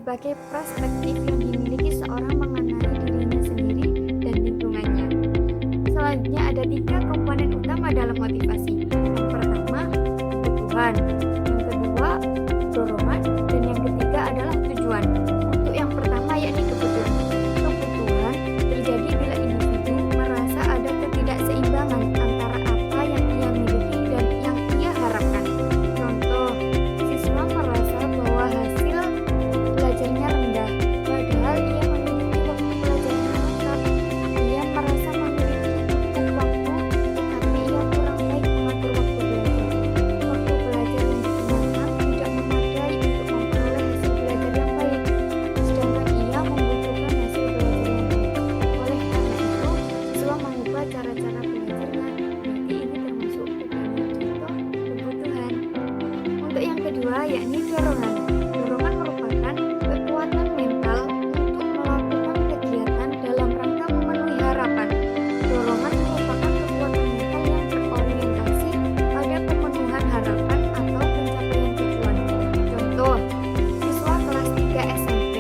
berbagai perspektif yang dimiliki seorang mengenai dirinya sendiri dan lingkungannya. Selanjutnya ada 3 komponen utama dalam motivasi. Yang pertama, kebutuhan. Yang kedua, dorongan. Dan yang ketiga adalah tujuan. Untuk yang pertama yakni kebutuhan. Kebutuhan terjadi bila individu merasa ada ketidakseimbangan antara apa yang ia miliki dan yang ia harapkan. Contoh, siswa merasa bahwa hasil belajarnya rendah, padahal ia memiliki waktu belajar yang lengkap. Ia merasa memiliki cukup waktu, tapi ia kurang baik mengatur waktu belajar. Waktu belajar yang digunakan tidak memadai untuk memperoleh hasil belajar yang baik, sedangkan ia membutuhkan hasil belajar yang baik. Oleh karena itu, siswa mengubah cara-cara belajarnya. Berarti ini termasuk beberapa contoh kebutuhan. Untuk yang kedua yakni dorongan. Dorongan merupakan kekuatan mental untuk melakukan kegiatan dalam rangka memenuhi harapan. Dorongan merupakan kekuatan mental yang berorientasi pada pemenuhan harapan atau pencapaian tujuan. Contoh, siswa kelas 3 SMP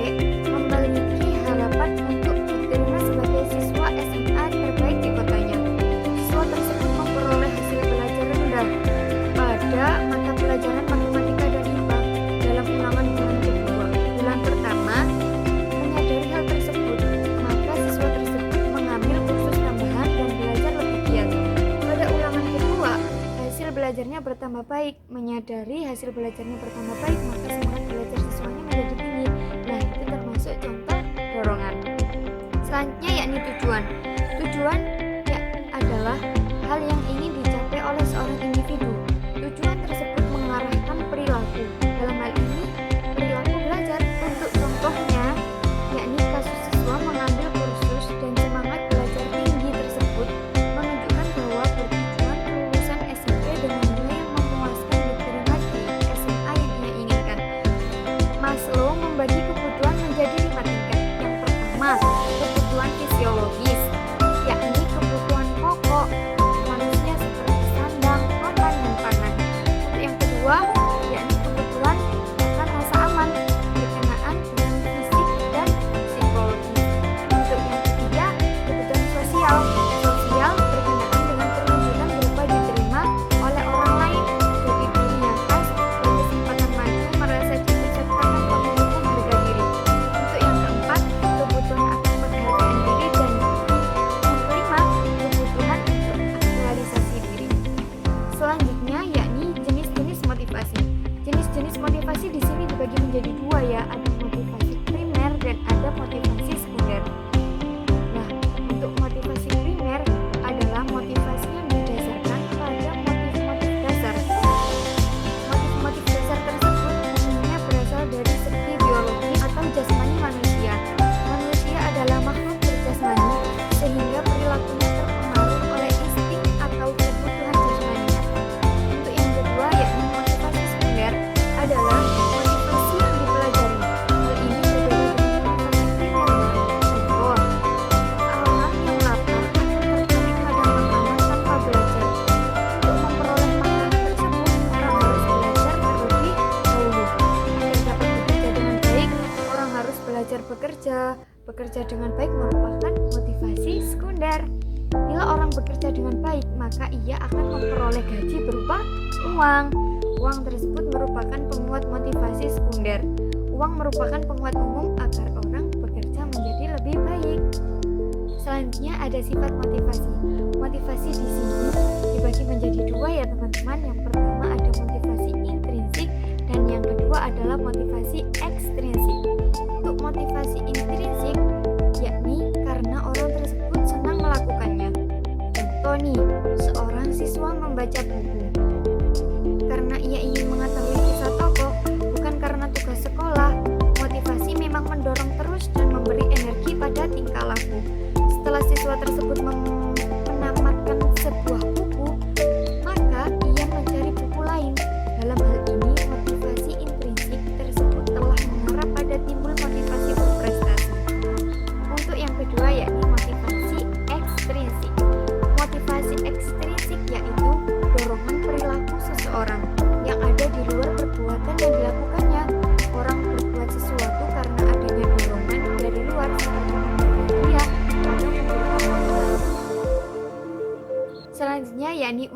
memiliki harapan untuk diterima sebagai siswa SMA terbaik di kotanya. Siswa tersebut memperoleh hasil belajar rendah pada mata pelajaran matematika dan IPA dalam ulangan bulan pertama. Menyadari hal tersebut, maka siswa tersebut mengambil kursus tambahan dan belajar lebih giat. Pada ulangan kedua, hasil belajarnya bertambah baik. Menyadari hasil belajarnya bertambah baik, maka semangat belajar siswanya menjadi tinggi. Nah, itu termasuk contoh dorongan. Selanjutnya yakni tujuan. Tujuan ya adalah hal yang ingin dicapai oleh seorang individu. Tujuan tersebut mengarahkan perilaku. Dalam hal ini, perilaku belajar. Untuk contohnya, yakni kasus siswa mengambil kursus dan semangat belajar tinggi tersebut menunjukkan bahwa bertujuan kelulusan SMP dengan nilai yang memuaskan diterima di SMA yang ia inginkan. Maslow membagi kebutuhan menjadi 5 tingkat. Yang pertama, kebutuhan fisiologis, yakni kebutuhan pokok manusia seperti sandang, makan, dan pangan. Untuk yang kedua, yakni kebutuhan akan rasa aman berkenaan dengan fisik dan psikologis. Untuk yang ketiga, kebutuhan sosial. Sosial berkenaan dengan perwujudan berupa diterima oleh orang lain, jadi diri yang khas, berkesempatan maju, merasa dipesertakan memiliki harga diri. Untuk yang keempat, kebutuhan akan penghargaan diri, dan yang kelima, kebutuhan untuk aktualisasi diri. Selanjutnya yakni jenis-jenis motivasi. Jenis-jenis motivasi di sini dibagi menjadi 2 ya, ada motivasi primer dan ada motivasi sekunder. Nah, untuk motivasi primer adalah motivasi yang didasarkan pada motif-motif dasar. Motif-motif dasar tersebut umumnya berasal dari segi biologi atau jasmani manusia. Manusia adalah makhluk berjasmani, sehingga perilakunya terpengaruh oleh insting atau kebutuhan jasmaninya. Untuk yang kedua yakni motivasi sekunder adalah motivasi yang dipelajari. Hal ini berbeda dengan motivasi primer. Contoh, orang yang lapar akan tertarik pada makanan tanpa belajar. Untuk memperoleh makanan tersebut, orang harus belajar terlebih dahulu. Agar dapat bekerja dengan baik, orang harus belajar bekerja. Bekerja dengan baik merupakan motivasi sekunder. Bila orang bekerja dengan baik, maka ia akan memperoleh gaji berupa uang. Uang tersebut merupakan penguat motivasi sekunder. Uang merupakan penguat umum agar orang bekerja menjadi lebih baik. Selanjutnya ada sifat motivasi. Motivasi di sini dibagi menjadi 2 ya teman-teman. Yang pertama ada motivasi intrinsik dan yang kedua adalah motivasi ekstrinsik. Untuk motivasi intrinsik yakni karena orang tersebut senang melakukannya. Contoh nih, seorang siswa membaca buku karena ia ingin mengetahui kisah tokoh, bukan karena tugas sekolah. Motivasi memang mendorong terus dan memberi energi pada tingkah laku. Setelah siswa tersebut menamatkan sebuah buku, maka ia mencari buku lain. Dalam hal ini, motivasi intrinsik tersebut telah mengarah pada timbul motivasi berprestasi. Untuk yang kedua yakni motivasi ekstrinsik. Motivasi ekstrinsik yaitu dorongan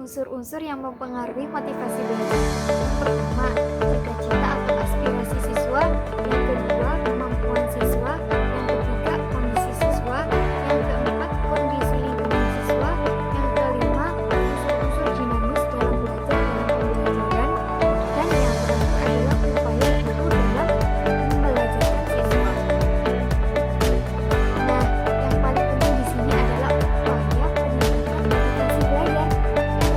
unsur-unsur yang mempengaruhi motivasi belajar. Yang pertama, cita-cita atau aspirasi siswa. Yang kedua, kemampuan siswa. Yang ketiga, kondisi siswa. Yang keempat, kondisi lingkungan siswa. Yang kelima, unsur-unsur dinamis dalam belajar dalam pembelajaran. Dan yang terakhir adalah upaya guru dalam pembelajaran siswa. Nah, yang paling penting di sini adalah upaya peningkatan motivasi belajar.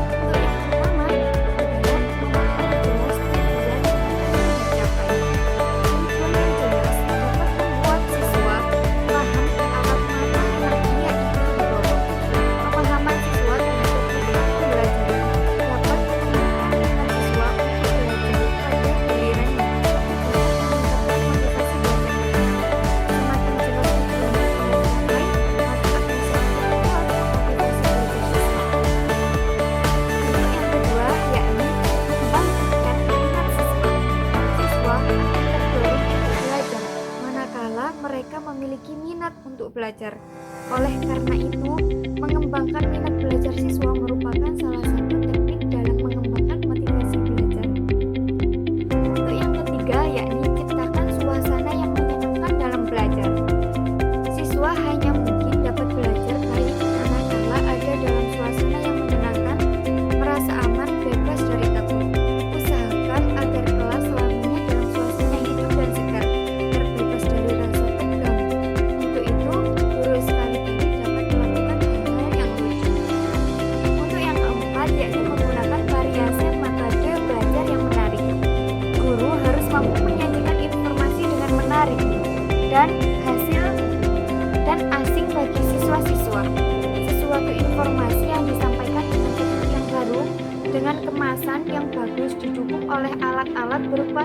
Untuk yang pertama adalah memakai jelas tujuan yang ingin dicapai. Tujuan yang jelas dapat membuat siswa paham ke arah mana yang ia ingin dibawa. Pemahaman siswa terhadap tujuan pembelajaran dapat menumbuhkan minat siswa untuk belajar pada gilirannya. Bisa meningkatkan motivasi belajar mereka. Semakin jelas tujuan yang ingin dicapai, maka akan semakin kuat motivasi belajar siswa. Untuk yang kedua, yakni membangkitkan minat siswa. Siswa akan terdorong untuk belajar manakala mereka memiliki minat untuk belajar. Oleh karena itu, mengembangkan minat belajar siswa merupakan salah satu teknik dalam mengembangkan motivasi belajar. Untuk yang ketiga, yakni ciptakan suasana yang menyenangkan dalam belajar. Siswa hanya mungkin dapat belajar baik manakala ada dalam suasana yang menyenangkan, merasa aman, bebas dari takut. Usahakan agar kelas selamanya dalam suasana hidup dan segar, terbebas dari rasa tegang. Untuk itu, guru sekali-kali dapat melakukan hal-hal yang lucu. Untuk yang keempat, yakni menggunakan variasi metode belajar yang menarik. Guru harus mampu menyajikan informasi dengan menarik dan hasil dan asing bagi siswa-siswa. Sesuatu informasi yang disampaikan dengan teknik yang baru, dengan kemasan yang bagus, didukung oleh alat-alat berupa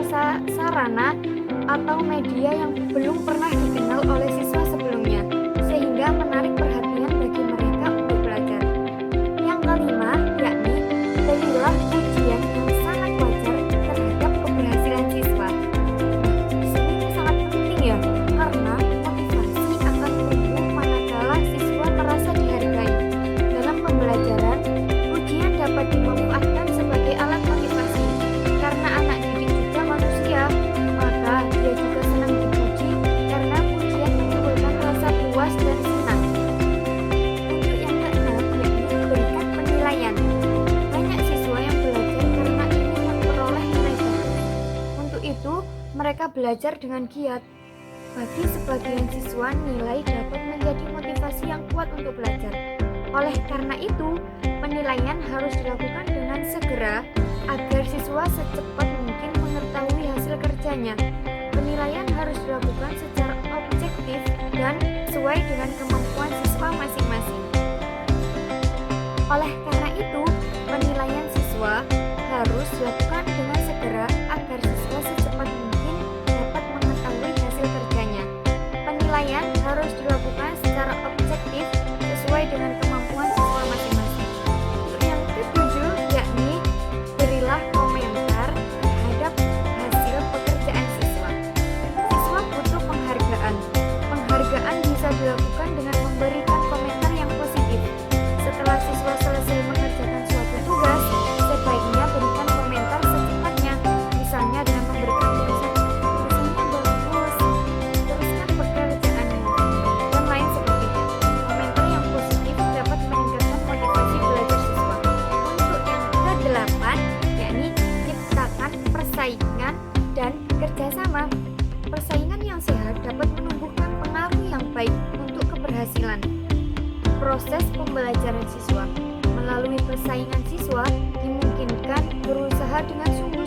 sarana atau media yang belum pernah dikenal oleh siswa sebelumnya, sehingga menarik perhatian bagi mereka untuk belajar. Yang kelima, yakni berilah pujian yang sangat wajar terhadap keberhasilan siswa. Di sini ini sangat penting ya, karena motivasi akan tumbuh manakala siswa merasa dihargai. Dalam pembelajaran, pujian dapat dimanfaatkan sebagai alat motivasi. Karena anak didik juga manusia, maka dia juga senang dipuji karena pujian menimbulkan rasa puas dan senang. Untuk yang keenam, yakni berikan penilaian. Banyak siswa yang belajar karena ingin memperoleh nilai bagus. Untuk itu, mereka belajar dengan giat. Bagi sebagian siswa, nilai dapat menjadi motivasi yang kuat untuk belajar. Oleh karena itu, penilaian harus dilakukan dengan segera agar siswa secepat mungkin mengetahui hasil kerjanya. Penilaian harus dilakukan secara objektif dan sesuai dengan kemampuan siswa masing-masing. Oleh karena itu, penilaian siswa harus dilakukan dengan segera agar siswa secepat mungkin dapat mengetahui hasil kerjanya. Penilaian harus dilakukan secara objektif sesuai dengan kemampuan siswa masing-masing. Untuk yang ketujuh, yakni berilah komentar terhadap hasil pekerjaan siswa. Siswa butuh penghargaan. Penghargaan bisa dilakukan dengan memberikan komentar yang positif. Setelah siswa selesai mengerjakan suatu tugas, sebaiknya berikan komentar secepatnya. Misalnya dengan memberikan tulisan, tulisannya bagus, teruskan pekerjaanmu, dan lain sebagainya. Komentar yang positif dapat meningkatkan motivasi belajar siswa. Untuk yang kedelapan, yakni ciptakan persaingan dan kerjasama. Persaingan yang sehat dapat menumbuhkan pengaruh yang baik untuk keberhasilan proses pembelajaran siswa. Melalui persaingan siswa dimungkinkan berusaha dengan sungguh